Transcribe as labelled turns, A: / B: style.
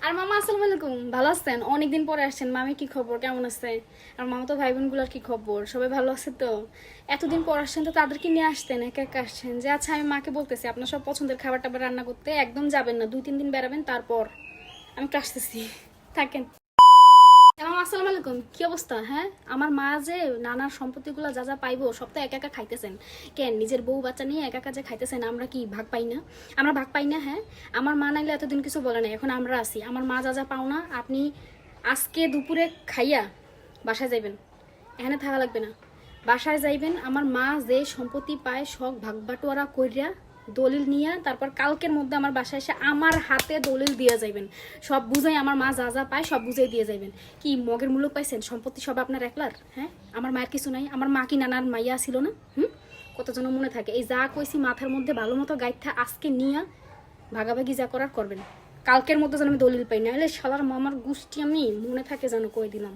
A: আর মামা আসসালামু আলাইকুম, ভালো আছেন? অনেকদিন পরে আসছেন। মামি কি খবর, কেমন আছে? আর মামা তো ভাই বোনগুলোর কি খবর, সবাই ভালো আছে তো? এতদিন পর আসছেন তো তাদেরকে নিয়ে আসতেন, একা একা আসছেন যে। আচ্ছা আমি মাকে বলতেছি আপনার সব পছন্দের খাবার টাবার রান্না করতে, একদম যাবেন না, 2-3 দিন বেড়াবেন, তারপর আমি তো আসতেছি। থাকেন। মামা আসসালামু আলাইকুম, কি অবস্থা? হ্যাঁ, আমার মা যে নানার সম্পত্তিগুলো যা যা পাইবো সব তো একা একা খাইতেছেন। কেন নিজের বউ বাচ্চা নিয়ে একা একা যে খাইতেছেন, আমরা কি ভাগ পাই না? আমরা ভাগ পাই না? হ্যাঁ, আমার মা নাইলে এতদিন কিছু বলে না, এখন আমরা আছি। আমার মা যা যা পাও না, আপনি আজকে দুপুরে খাইয়া বাসায় যাইবেন, এখানে থাকা লাগবে না। বাসায় যাইবেন, আমার মা যে সম্পত্তি পায় সব ভাগ বাটোয়ারা কইরা দলিল নিয়ে তারপর কালকের মধ্যে আমার বাসায় এসে আমার হাতে দলিল দিয়ে যাইবেন। সব বুঝাই আমার মা যা যা পায় সব বুঝাই দিয়ে যাইবেন। কি মগের মূল্য পাইছেন? সম্পত্তি সব আপনার একলার? হ্যাঁ, আমার মায়ের কিছু নাই? আমার মা কি নানার মাইয়া ছিল না? কতজন মনে থাকে? এই যা কইছি মাথার মধ্যে ভালো মতো গাইথা আজকে নিয়ে ভাগাভাগি যা করার করবেন। কালকের মধ্যে যেন আমি দলিল পাই না, এলে শালার মামার গোষ্ঠী আমি মনে থাকে যেন কই দিলাম।